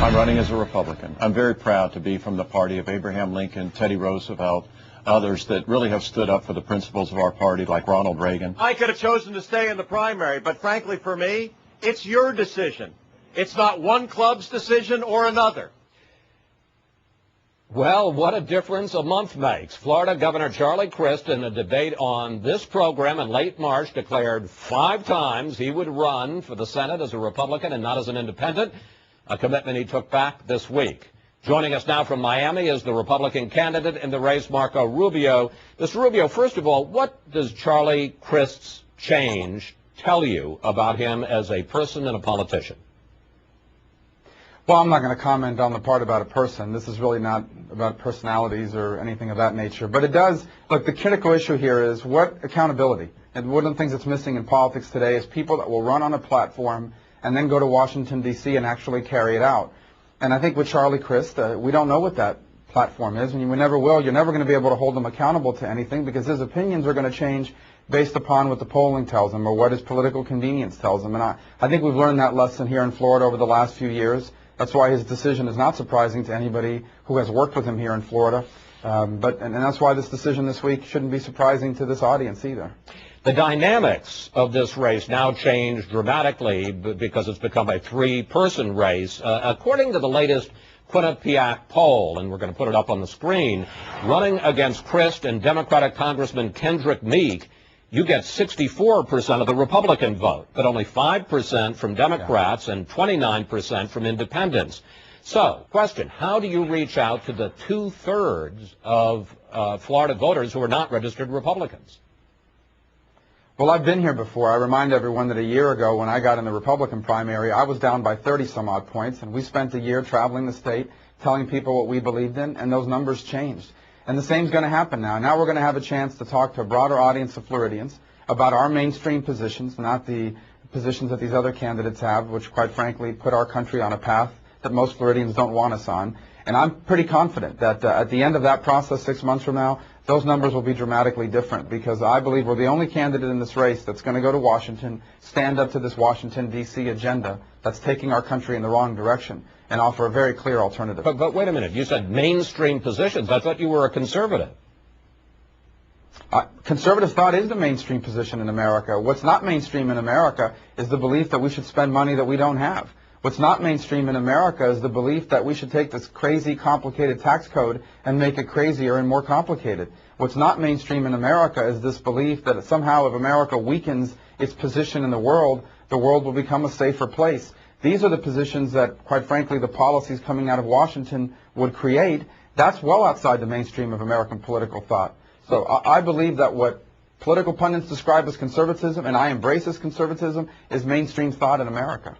I'm running as a Republican. I'm very proud to be from the party of Abraham Lincoln, Teddy Roosevelt, others that really have stood up for the principles of our party, like Ronald Reagan. I could have chosen to stay in the primary, but frankly for me, it's your decision. It's not one club's decision or another. Well, what a difference a month makes. Florida Governor Charlie Crist, in a debate on this program in late March, declared 5 times he would run for the Senate as a Republican and not as an independent, a commitment he took back this week. Joining us now from Miami is the Republican candidate in the race, Marco Rubio. Mr. Rubio, first of all, what does Charlie Crist's change tell you about him as a person and a politician? Well, I'm not going to comment on the part about a person. This is really not about personalities or anything of that nature. But it does, look, the critical issue here is what accountability. And one of the things that's missing in politics today is people that will run on a platform and then go to Washington, D.C. and actually carry it out. And I think with Charlie Crist, we don't know what that platform is, and we never will. You're never going to be able to hold him accountable to anything because his opinions are going to change based upon what the polling tells him or what his political convenience tells him. And I think we've learned that lesson here in Florida over the last few years. That's why his decision is not surprising to anybody who has worked with him here in Florida. And that's why this decision this week shouldn't be surprising to this audience either. The dynamics of this race now change dramatically because it's become a 3-person race. According to the latest Quinnipiac poll, and we're going to put it up on the screen, running against Crist and Democratic Congressman Kendrick Meek, you get 64% of the Republican vote, but only 5% from Democrats and 29% from independents. So, question, how do you reach out to the 2/3 of Florida voters who are not registered Republicans? Well, I've been here before. I remind everyone that a year ago when I got in the Republican primary, I was down by 30-some-odd points, and we spent a year traveling the state telling people what we believed in, and those numbers changed. And the same's going to happen now. Now we're going to have a chance to talk to a broader audience of Floridians about our mainstream positions, not the positions that these other candidates have, which quite frankly put our country on a path that most Floridians don't want us on. And I'm pretty confident that at the end of that process 6 months from now, those numbers will be dramatically different because I believe we're the only candidate in this race that's going to go to Washington, stand up to this Washington, D.C. agenda that's taking our country in the wrong direction and offer a very clear alternative. But wait a minute. You said mainstream positions. I thought you were a conservative. Conservative thought is the mainstream position in America. What's not mainstream in America is the belief that we should spend money that we don't have. What's not mainstream in America is the belief that we should take this crazy, complicated tax code and make it crazier and more complicated. What's not mainstream in America is this belief that somehow if America weakens its position in the world will become a safer place. These are the positions that, quite frankly, the policies coming out of Washington would create. That's well outside the mainstream of American political thought. So I believe that what political pundits describe as conservatism, and I embrace as conservatism, is mainstream thought in America.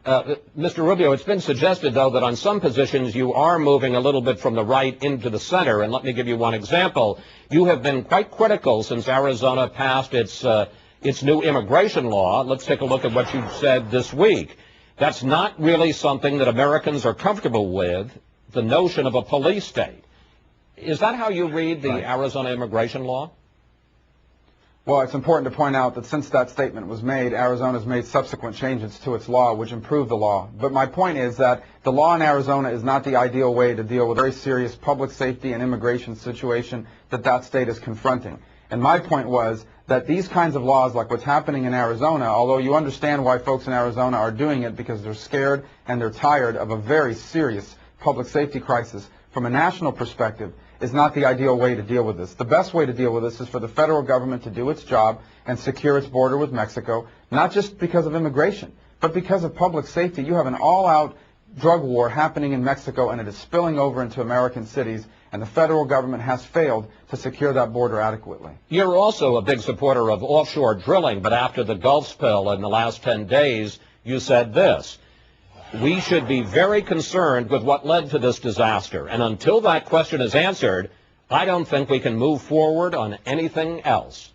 Mr. Rubio, it's been suggested, though, that on some positions you are moving a little bit from the right into the center. And let me give you one example. You have been quite critical since Arizona passed its new immigration law. Let's take a look at what you've said this week. That's not really something that Americans are comfortable with, the notion of a police state. Is that how you read the Arizona immigration law? Well, it's important to point out that since that statement was made, Arizona's made subsequent changes to its law which improve the law. But my point is that the law in Arizona is not the ideal way to deal with a very serious public safety and immigration situation that state is confronting. And my point was that these kinds of laws, like what's happening in Arizona, although you understand why folks in Arizona are doing it because they're scared and they're tired of a very serious public safety crisis, from a national perspective, is not the ideal way to deal with this. The best way to deal with this is for the federal government to do its job and secure its border with Mexico, not just because of immigration, but because of public safety. You have an all-out drug war happening in Mexico, and it is spilling over into American cities, and the federal government has failed to secure that border adequately. You're also a big supporter of offshore drilling, but after the Gulf spill in the last 10 days, you said this: we should be very concerned with what led to this disaster. And until that question is answered, I don't think we can move forward on anything else.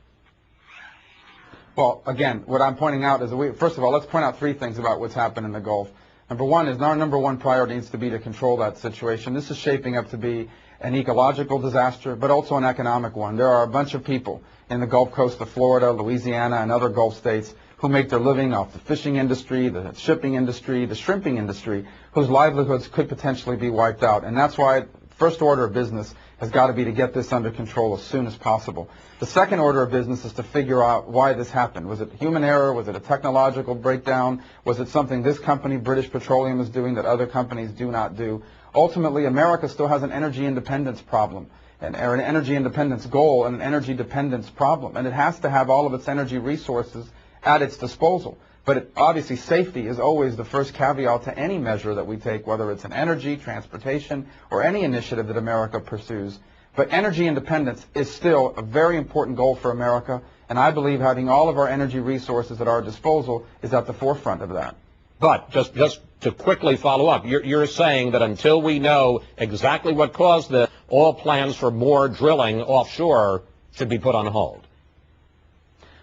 Well, again, what I'm pointing out is that first of all, let's point out 3 things about what's happened in the Gulf. Number one is our number one priority needs to be to control that situation. This is shaping up to be an ecological disaster, but also an economic one. There are a bunch of people in the Gulf Coast of Florida, Louisiana, and other Gulf states who make their living off the fishing industry, the shipping industry, the shrimping industry, whose livelihoods could potentially be wiped out. And that's why first order of business has got to be to get this under control as soon as possible. The second order of business is to figure out why this happened. Was it human error? Was it a technological breakdown? Was it something this company, British Petroleum, is doing that other companies do not do? Ultimately, America still has an energy independence problem, or an energy independence goal and an energy dependence problem. And it has to have all of its energy resources at its disposal. But obviously, safety is always the first caveat to any measure that we take, whether it's in energy, transportation, or any initiative that America pursues. But energy independence is still a very important goal for America, and I believe having all of our energy resources at our disposal is at the forefront of that. But just to quickly follow up, you're saying that until we know exactly what caused this, all plans for more drilling offshore should be put on hold.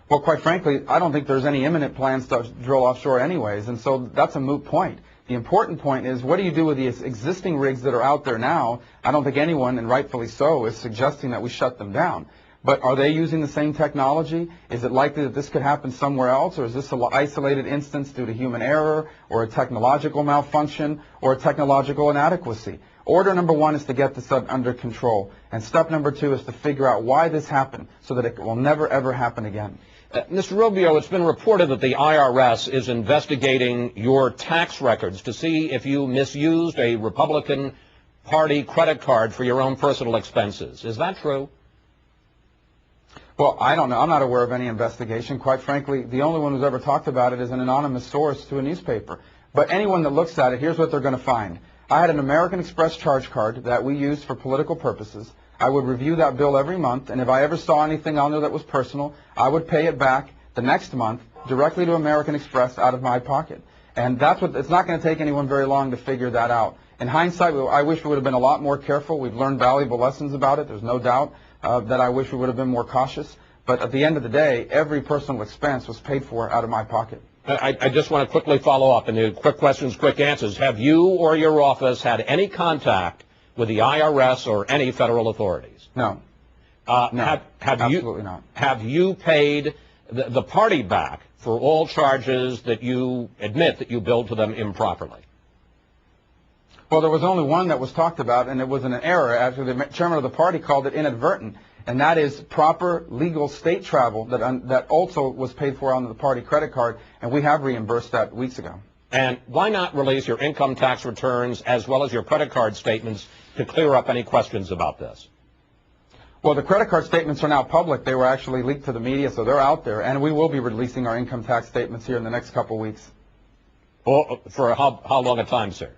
Well, quite frankly, I don't think there's any imminent plans to drill offshore anyways, and so that's a moot point. The important point is, what do you do with the existing rigs that are out there now? I don't think anyone, and rightfully so, is suggesting that we shut them down. But are they using the same technology? Is it likely that this could happen somewhere else, or is this an isolated instance due to human error, or a technological malfunction, or a technological inadequacy? Order number one is to get this under control, and step number two is to figure out why this happened so that it will never, ever happen again. Mr. Rubio, it's been reported that the IRS is investigating your tax records to see if you misused a Republican Party credit card for your own personal expenses. Is that true? Well, I don't know. I'm not aware of any investigation. Quite frankly, the only one who's ever talked about it is an anonymous source to a newspaper. But anyone that looks at it, here's what they're going to find. I had an American Express charge card that we used for political purposes. I would review that bill every month, and if I ever saw anything on there that was personal, I would pay it back the next month directly to American Express out of my pocket. And that's what, it's not going to take anyone very long to figure that out. In hindsight, I wish we would have been a lot more careful. We've learned valuable lessons about it. There's no doubt that I wish we would have been more cautious. But at the end of the day, every personal expense was paid for out of my pocket. I just want to quickly follow up, and the quick questions, quick answers. Have you or your office had any contact with the IRS or any federal authorities? No. No, absolutely not. Have you paid the party back for all charges that you admit that you billed to them improperly? Well, there was only one that was talked about, and it was an error. Actually, the chairman of the party called it inadvertent, and that is proper legal state travel that also was paid for on the party credit card, and we have reimbursed that weeks ago. And why not release your income tax returns as well as your credit card statements to clear up any questions about this? Well, the credit card statements are now public. They were actually leaked to the media, so they're out there, and we will be releasing our income tax statements here in the next couple of weeks. Well, for how long a time, sir?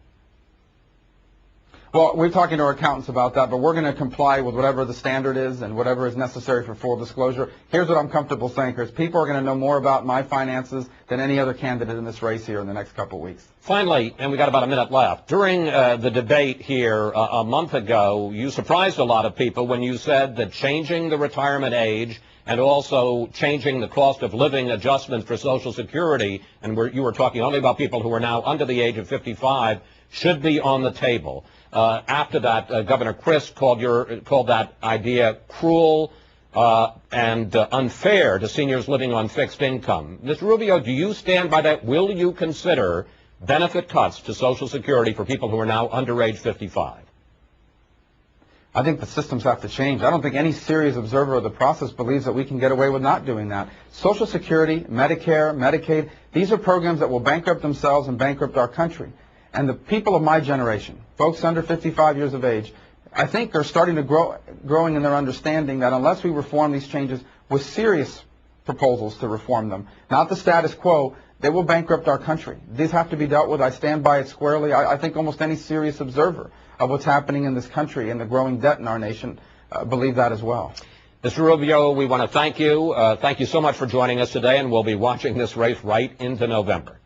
Well, we're talking to our accountants about that, but we're going to comply with whatever the standard is and whatever is necessary for full disclosure. Here's what I'm comfortable saying, Chris. People are going to know more about my finances than any other candidate in this race here in the next couple of weeks. Finally, and we got about a minute left, during the debate here a month ago, you surprised a lot of people when you said that changing the retirement age and also changing the cost of living adjustment for Social Security, and you were talking only about people who are now under the age of 55, should be on the table. After that, Governor Christ called that idea cruel and unfair to seniors living on fixed income. Mr. Rubio, do you stand by that? Will you consider benefit cuts to Social Security for people who are now under age 55? I think the systems have to change. I don't think any serious observer of the process believes that we can get away with not doing that. Social Security, Medicare, Medicaid, these are programs that will bankrupt themselves and bankrupt our country. And the people of my generation, folks under 55 years of age, I think are starting to growing in their understanding that unless we reform these changes with serious proposals to reform them, not the status quo, they will bankrupt our country. These have to be dealt with. I stand by it squarely. I think almost any serious observer of what's happening in this country and the growing debt in our nation believe that as well. Mr. Rubio, we want to thank you. Thank you so much for joining us today, and we'll be watching this race right into November.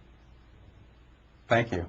Thank you.